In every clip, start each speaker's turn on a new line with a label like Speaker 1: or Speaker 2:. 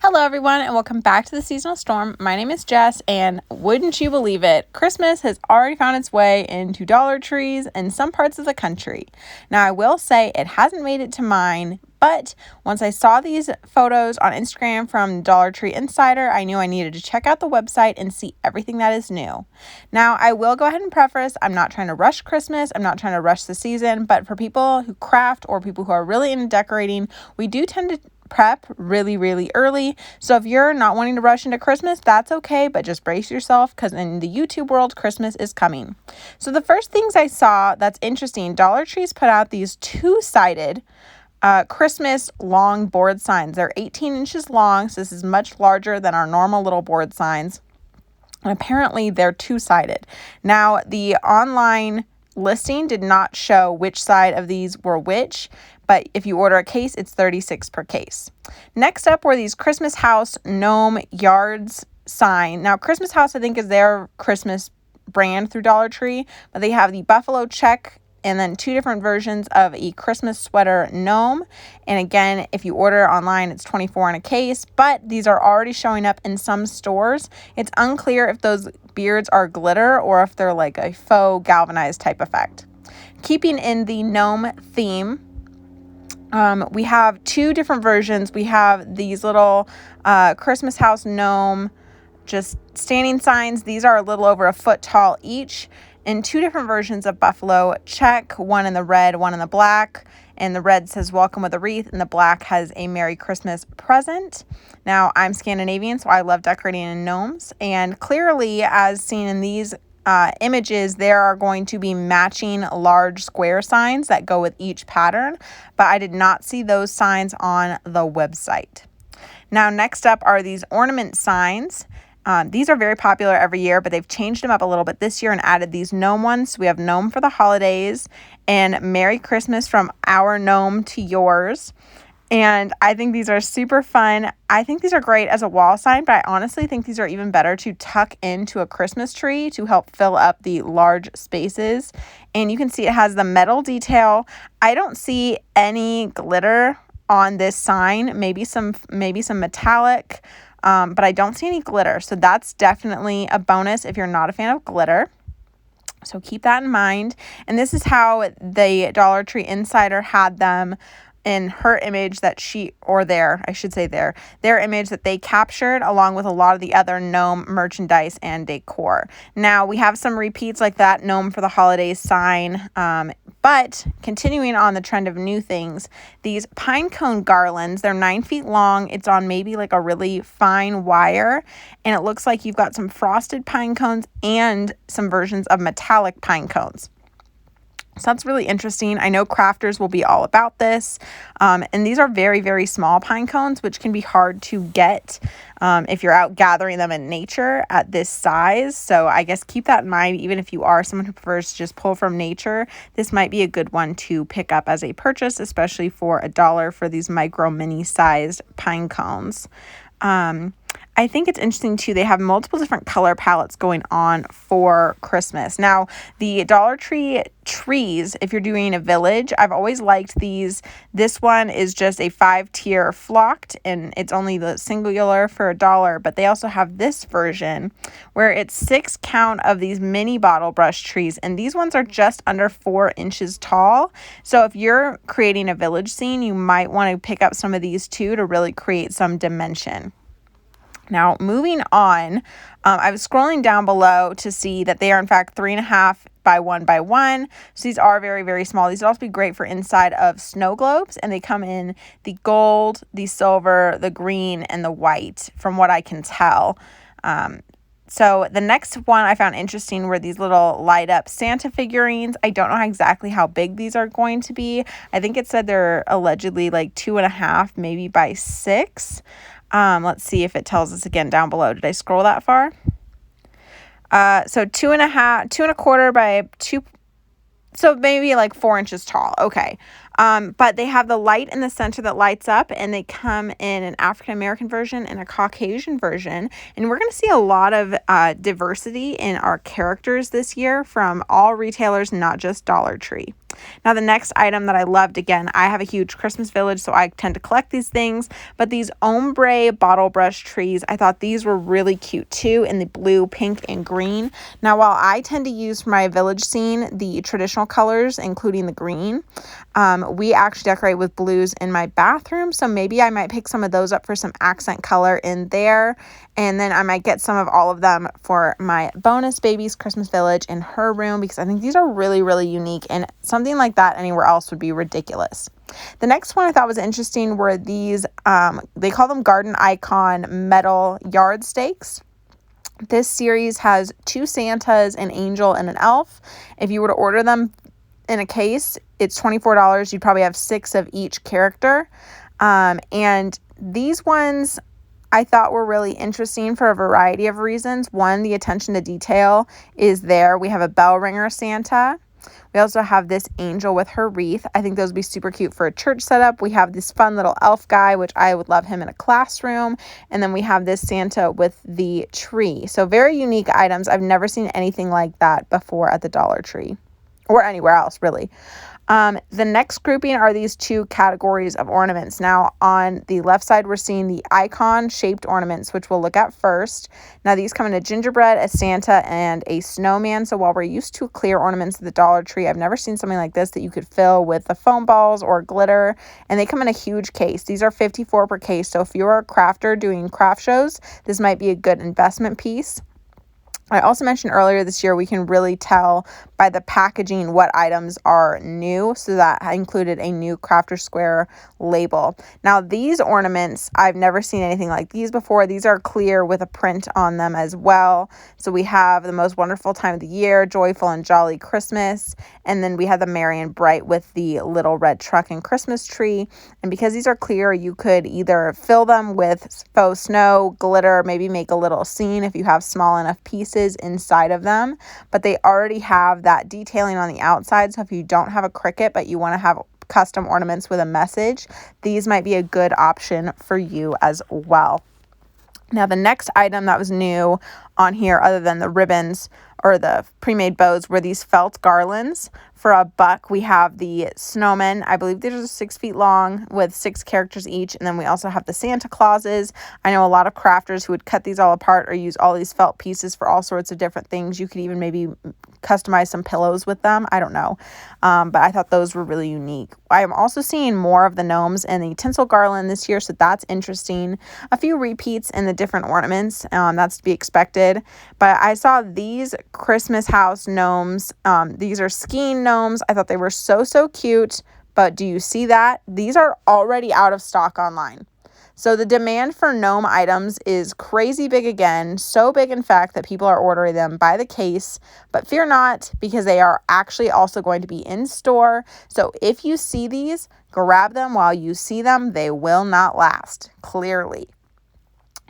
Speaker 1: Hello everyone and welcome back to the Seasonal Storm. My name is Jess and wouldn't you believe it, Christmas has already found its way into Dollar Trees in some parts of the country. Now I will say it hasn't made it to mine, but once I saw these photos on Instagram from Dollar Tree Insider, I knew I needed to check out the website and see everything that is new. Now I will go ahead and preface, I'm not trying to rush Christmas, I'm not trying to rush the season, but for people who craft or people who are really into decorating, we do tend to prep really early. So if you're not wanting to rush into Christmas, that's okay, but just brace yourself because in the YouTube world, Christmas is coming. So the first things I saw that's interesting, Dollar Tree's put out these two-sided Christmas long board signs. They're 18 inches long, so this is much larger than our normal little board signs. And apparently they're two-sided. Now, the online listing did not show which side of these were which, but if you order a case, it's $36 per case. Next up were these Christmas House Gnome Yards sign. Now, Christmas House, I think, is their Christmas brand through Dollar Tree, but they have the buffalo check and then two different versions of a Christmas sweater gnome. And again, if you order online, it's $24 in a case, but these are already showing up in some stores. It's unclear if those beards are glitter or if they're like a faux galvanized type effect. Keeping in the gnome theme, we have two different versions. We have these little Christmas house gnome, just standing signs. These are a little over a foot tall each, in two different versions of buffalo check, one in the red, one in the black. And the red says welcome with a wreath, and the black has a Merry Christmas present. Now, I'm Scandinavian, so I love decorating in gnomes. And clearly, as seen in these images, there are going to be matching large square signs that go with each pattern, but I did not see those signs on the website. Now, next up are these ornament signs. These are very popular every year, but they've changed them up a little bit this year and added these gnome ones. So we have gnome for the holidays and Merry Christmas from our gnome to yours. And I think these are super fun. I think these are great as a wall sign, but I honestly think these are even better to tuck into a Christmas tree to help fill up the large spaces. And you can see it has the metal detail. I don't see any glitter on this sign, maybe some metallic, but I don't see any glitter. So that's definitely a bonus if you're not a fan of glitter. So keep that in mind. And this is how the Dollar Tree Insider had them in her image that their image that they captured along with a lot of the other gnome merchandise and decor. Now we have some repeats like that gnome for the holidays sign, but continuing on the trend of new things, these pine cone garlands, they're 9 feet long. It's on maybe like a really fine wire, and it looks like you've got some frosted pine cones and some versions of metallic pine cones. So that's really interesting. I know crafters will be all about this. And these are very small pine cones, which can be hard to get if you're out gathering them in nature at this size. So I guess keep that in mind. Even if you are someone who prefers to just pull from nature, this might be a good one to pick up as a purchase, especially for $1 for these micro mini sized pine cones. I think it's interesting too, they have multiple different color palettes going on for Christmas. Now, the Dollar Tree trees, if you're doing a village, I've always liked these. This one is just a 5-tier flocked, and it's only the singular for $1, but they also have this version where it's 6 count of these mini bottle brush trees, and these ones are just under 4 inches tall. So if you're creating a village scene, you might want to pick up some of these too to really create some dimension. Now, moving on, I was scrolling down below to see that they are, in fact, 3.5 by 1 by 1. So these are very small. These would also be great for inside of snow globes, and they come in the gold, the silver, the green, and the white, from what I can tell. So the next one I found interesting were these little light up Santa figurines. I don't know exactly how big these are going to be. I think it said they're allegedly like 2.5, maybe by 6. Let's see if it tells us again down below. Did I scroll that far? So 2.25 by 2. So maybe like 4 inches tall. Okay. But they have the light in the center that lights up, and they come in an African-American version and a Caucasian version. And we're going to see a lot of diversity in our characters this year from all retailers, not just Dollar Tree. Now, the next item that I loved, again, I have a huge Christmas village, so I tend to collect these things, but these ombre bottle brush trees, I thought these were really cute too, in the blue, pink, and green. Now, while I tend to use for my village scene the traditional colors, including the green, we actually decorate with blues in my bathroom, so maybe I might pick some of those up for some accent color in there, and then I might get some of all of them for my bonus baby's Christmas village in her room, because I think these are really, really unique, and something like that anywhere else would be ridiculous. The next one I thought was interesting were these, they call them garden icon metal yard stakes. This series has 2 Santas, an angel, and an elf. If you were to order them in a case, it's $24. You'd probably have 6 of each character. And these ones I thought were really interesting for a variety of reasons. One, the attention to detail is there. We have a bell ringer Santa. We also have this angel with her wreath. I think those would be super cute for a church setup. We have this fun little elf guy, which I would love him in a classroom. And then we have this Santa with the tree. So very unique items. I've never seen anything like that before at the Dollar Tree or anywhere else, really. The next grouping are these 2 categories of ornaments. Now, on the left side, we're seeing the icon-shaped ornaments, which we'll look at first. Now, these come in a gingerbread, a Santa, and a snowman. So while we're used to clear ornaments at the Dollar Tree, I've never seen something like this that you could fill with the foam balls or glitter, and they come in a huge case. These are $54 per case, so if you're a crafter doing craft shows, this might be a good investment piece. I also mentioned earlier this year we can really tell by the packaging what items are new, so that included a new Crafter Square label. Now, these ornaments, I've never seen anything like these before. These are clear with a print on them as well. So we have the most wonderful time of the year, joyful and jolly Christmas, and then we have the merry and bright with the little red truck and Christmas tree. And because these are clear, you could either fill them with faux snow, glitter, maybe make a little scene if you have small enough pieces inside of them, but they already have that detailing on the outside. So if you don't have a Cricut but you want to have custom ornaments with a message, these might be a good option for you as well. Now, the next item that was new on here, other than the ribbons or the pre-made bows, were these felt garlands. For $1, we have the snowmen. I believe these are 6 feet long with 6 characters each. And then we also have the Santa Clauses. I know a lot of crafters who would cut these all apart or use all these felt pieces for all sorts of different things. You could even maybe customize some pillows with them. I don't know. But I thought those were really unique. I am also seeing more of the gnomes and the tinsel garland this year, so that's interesting. A few repeats in the different ornaments. That's to be expected. But I saw these Christmas house gnomes. These are skiing gnomes. I thought they were so cute. But do you see that? These are already out of stock online. So the demand for gnome items is crazy big again, so big in fact that people are ordering them by the case. But fear not, because they are actually also going to be in store. So if you see these, grab them while you see them. They will not last, clearly.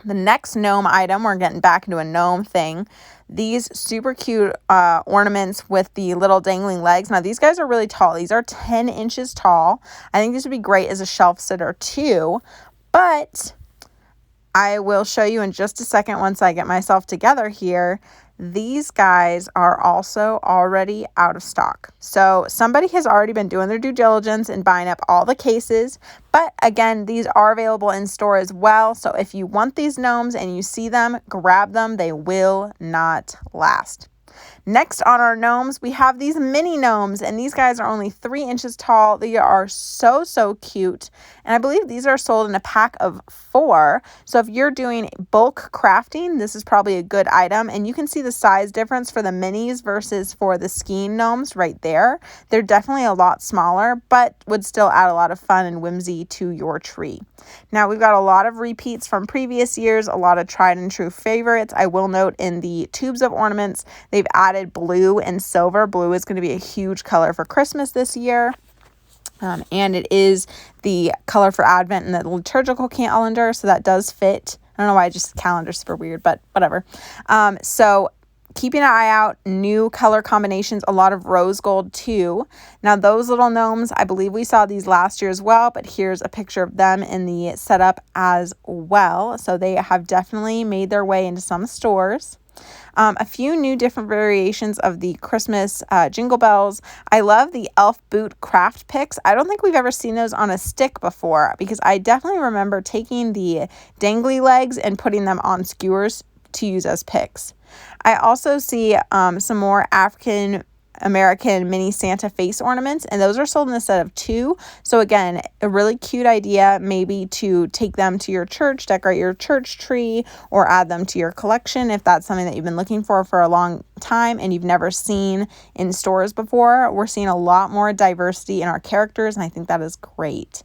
Speaker 1: The next gnome item, we're getting back into a gnome thing. These super cute ornaments with the little dangling legs. Now, these guys are really tall. These are 10 inches tall. I think these would be great as a shelf sitter too. But I will show you in just a second once I get myself together here. These guys are also already out of stock. So somebody has already been doing their due diligence and buying up all the cases. But again, these are available in store as well. So if you want these gnomes and you see them, grab them. They will not last. Next on our gnomes, we have these mini gnomes, and these guys are only 3 inches tall. They are so cute, and I believe these are sold in a pack of 4. So if you're doing bulk crafting, this is probably a good item, and you can see the size difference for the minis versus for the skiing gnomes right there. They're definitely a lot smaller, but would still add a lot of fun and whimsy to your tree. Now, we've got a lot of repeats from previous years, a lot of tried and true favorites. I will note in the tubes of ornaments, they've added blue and silver. Blue is going to be a huge color for Christmas this year. And it is the color for Advent and the liturgical calendar, so that does fit. I don't know why calendar's super weird, but whatever. So keeping an eye out, new color combinations, a lot of rose gold too. Now, those little gnomes, I believe we saw these last year as well, but here's a picture of them in the setup as well. So they have definitely made their way into some stores. A few new different variations of the Christmas jingle bells. I love the elf boot craft picks. I don't think we've ever seen those on a stick before, because I definitely remember taking the dangly legs and putting them on skewers to use as picks. I also see some more African American mini Santa face ornaments, and those are sold in a set of 2. So again, a really cute idea maybe to take them to your church, decorate your church tree, or add them to your collection if that's something that you've been looking for a long time and you've never seen in stores before. We're seeing a lot more diversity in our characters, and I think that is great.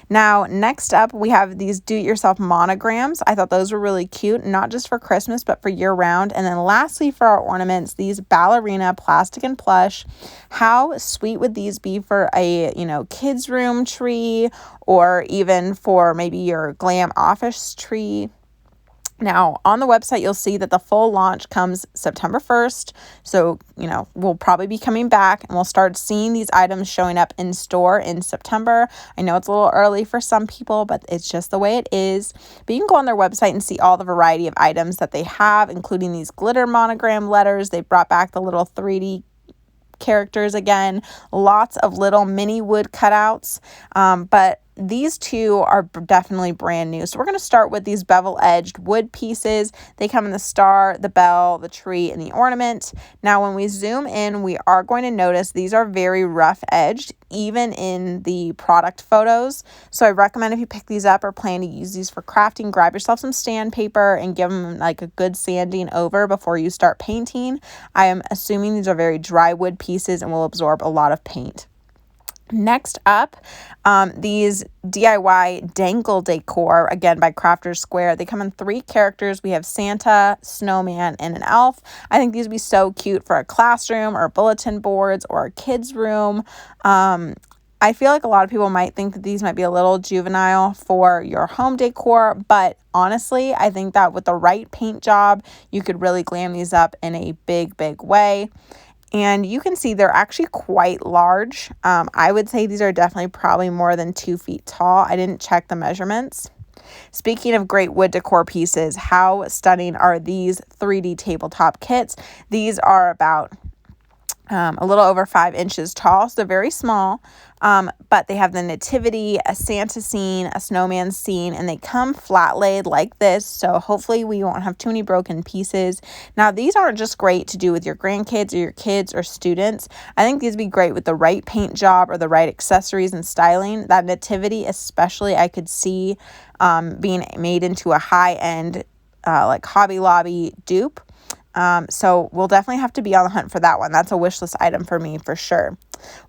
Speaker 1: Now, next up, we have these do-it-yourself monograms. I thought those were really cute, not just for Christmas, but for year-round. And then lastly, for our ornaments, these ballerina plastic and plush. How sweet would these be for a, kids' room tree, or even for maybe your glam office tree? Now, on the website, you'll see that the full launch comes September 1st. So, we'll probably be coming back and we'll start seeing these items showing up in store in September. I know it's a little early for some people, but it's just the way it is. But you can go on their website and see all the variety of items that they have, including these glitter monogram letters. They brought back the little 3D characters again, lots of little mini wood cutouts, but these 2 are definitely brand new. So we're going to start with these bevel-edged wood pieces. They come in the star, the bell, the tree, and the ornament. Now, when we zoom in, we are going to notice these are very rough-edged, even in the product photos. So I recommend if you pick these up or plan to use these for crafting, grab yourself some sandpaper and give them like a good sanding over before you start painting. I am assuming these are very dry wood pieces and will absorb a lot of paint. Next up, these DIY dangle decor, again by Crafters Square. They come in 3 characters. We have Santa, snowman, and an elf. I think these would be so cute for a classroom or bulletin boards or a kid's room. I feel like a lot of people might think that these might be a little juvenile for your home decor, but honestly, I think that with the right paint job, you could really glam these up in a big, big way. And you can see they're actually quite large. I would say these are definitely probably more than 2 feet tall. I didn't check the measurements. Speaking of great wood decor pieces, how stunning are these 3D tabletop kits? These are about a little over 5 inches tall, so they're very small, but they have the nativity, a Santa scene, a snowman scene, and they come flat laid like this, so hopefully we won't have too many broken pieces. Now, these aren't just great to do with your grandkids or your kids or students. I think these would be great with the right paint job or the right accessories and styling. That nativity especially, I could see being made into a high-end like Hobby Lobby dupe. So we'll definitely have to be on the hunt for that one. That's a wish list item for me for sure.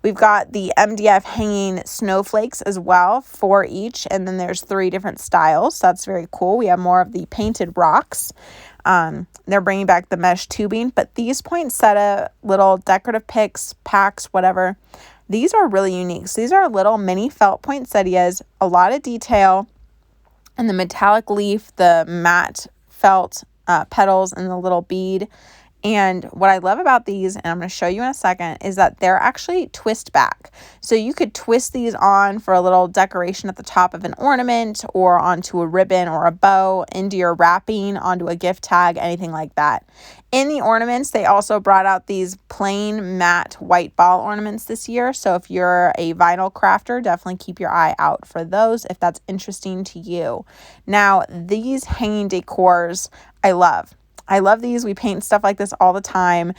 Speaker 1: We've got the MDF hanging snowflakes as well, 4 each, and then there's 3 different styles. So that's very cool. We have more of the painted rocks. They're bringing back the mesh tubing, but these poinsettia little decorative picks, packs, whatever, these are really unique. So these are little mini felt poinsettias, a lot of detail, and the metallic leaf, the matte felt petals, and the little bead. And what I love about these, and I'm going to show you in a second, is that they're actually twist back. So you could twist these on for a little decoration at the top of an ornament, or onto a ribbon or a bow, into your wrapping, onto a gift tag, anything like that. In the ornaments, they also brought out these plain matte white ball ornaments this year. So if you're a vinyl crafter, definitely keep your eye out for those if that's interesting to you. Now, these hanging decors, I love these. We paint stuff like this all the time.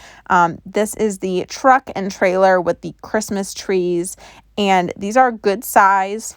Speaker 1: This is the truck and trailer with the Christmas trees, and these are good size,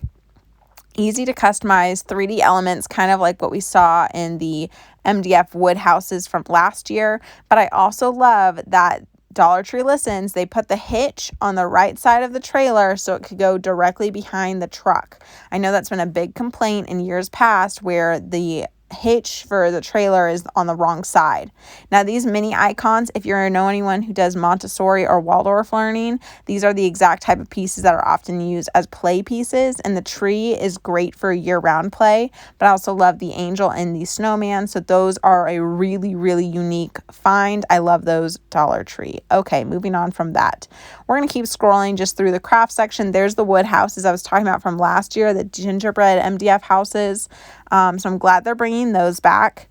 Speaker 1: easy to customize, 3D elements, kind of like what we saw in the MDF wood houses from last year. But I also love that Dollar Tree listens. They put the hitch on the right side of the trailer so it could go directly behind the truck. I know that's been a big complaint in years past where the hitch for the trailer is on the wrong side. Now, these mini icons, if you know anyone who does Montessori or Waldorf learning, these are the exact type of pieces that are often used as play pieces, and the tree is great for year-round play. But I also love the angel and the snowman, so those are a really, really unique find. I love those, Dollar Tree. Okay, moving on from that, we're going to keep scrolling just through the craft section. There's the wood houses I was talking about from last year, the gingerbread MDF houses. So I'm glad they're bringing those back.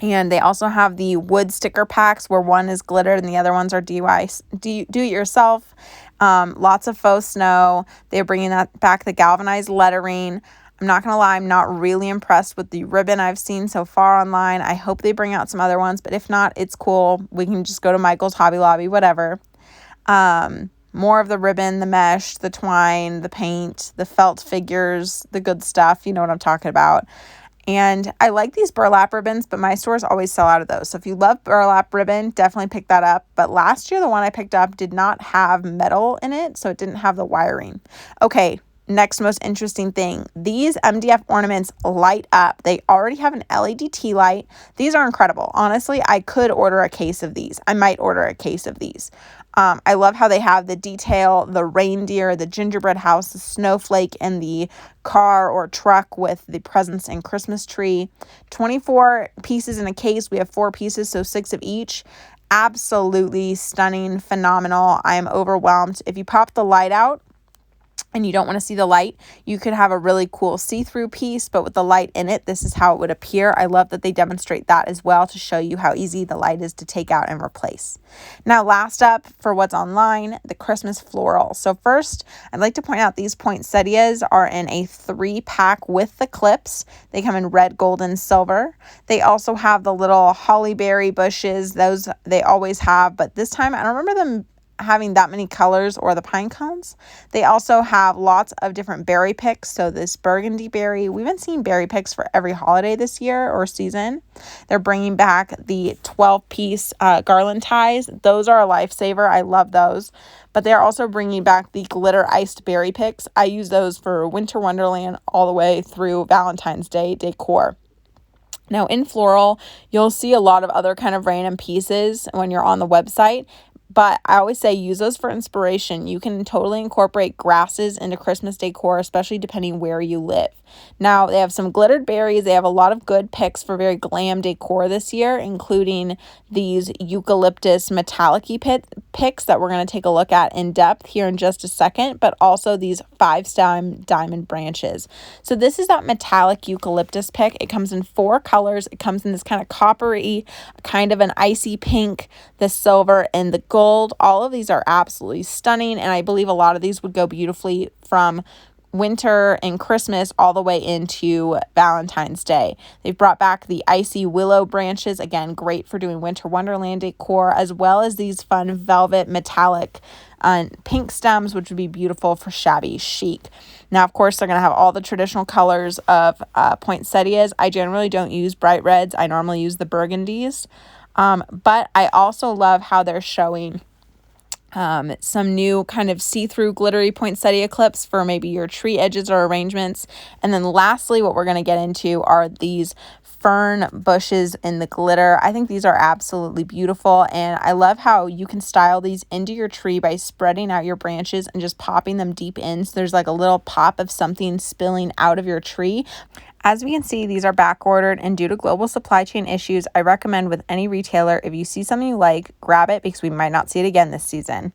Speaker 1: And they also have the wood sticker packs where one is glittered and the other ones are do-it-yourself. Lots of faux snow. They're bringing that back, the galvanized lettering. I'm not going to lie, I'm not really impressed with the ribbon I've seen so far online. I hope they bring out some other ones, but if not, it's cool. We can just go to Michael's, Hobby Lobby, whatever. More of the ribbon, the mesh, the twine, the paint, the felt figures, the good stuff. You know what I'm talking about. And I like these burlap ribbons, but my stores always sell out of those. So if you love burlap ribbon, definitely pick that up. But last year, the one I picked up did not have metal in it, so it didn't have the wiring. Okay, next most interesting thing. These MDF ornaments light up. They already have an LED tea light. These are incredible. Honestly, I could order a case of these. I might order a case of these. I love how they have the detail, the reindeer, the gingerbread house, the snowflake, and the car or truck with the presents and Christmas tree. 24 pieces in a case. We have 4 pieces, so 6 of each. Absolutely stunning, phenomenal. I am overwhelmed. If you pop the light out and you don't want to see the light, you could have a really cool see-through piece, but with the light in it, this is how it would appear. I love that they demonstrate that as well to show you how easy the light is to take out and replace. Now, last up for what's online, the Christmas floral. So first, I'd like to point out these poinsettias are in a 3-pack with the clips. They come in red, gold, and silver. They also have the little hollyberry bushes. Those they always have, but this time I don't remember them having that many colors, or the pine cones. They also have lots of different berry picks. So this burgundy berry, we've been seeing berry picks for every holiday this year or season. They're bringing back the 12-piece garland ties. Those are a lifesaver. I love those. But they're also bringing back the glitter iced berry picks. I use those for Winter Wonderland all the way through Valentine's Day decor. Now in floral, you'll see a lot of other kind of random pieces when you're on the website. But I always say use those for inspiration. You can totally incorporate grasses into Christmas decor, especially depending where you live. Now, they have some glittered berries. They have a lot of good picks for very glam decor this year, including these eucalyptus metallic-y picks that we're going to take a look at in depth here in just a second, but also these 5-stem diamond branches. So this is that metallic eucalyptus pick. It comes in 4 colors. It comes in this kind of coppery, kind of an icy pink, the silver, and the gold. All of these are absolutely stunning, and I believe a lot of these would go beautifully from winter and Christmas all the way into Valentine's Day. They've brought back the icy willow branches, again, great for doing Winter Wonderland decor, as well as these fun velvet metallic pink stems, which would be beautiful for shabby chic. Now, of course, they're going to have all the traditional colors of poinsettias. I generally don't use bright reds. I normally use the burgundies. But I also love how they're showing some new kind of see-through glittery poinsettia clips for maybe your tree edges or arrangements. And then lastly, what we're going to get into are these fern bushes in the glitter. I think these are absolutely beautiful, and I love how you can style these into your tree by spreading out your branches and just popping them deep in, so there's like a little pop of something spilling out of your tree. As we can see, these are back ordered, and due to global supply chain issues, I recommend with any retailer, if you see something you like, grab it because we might not see it again this season.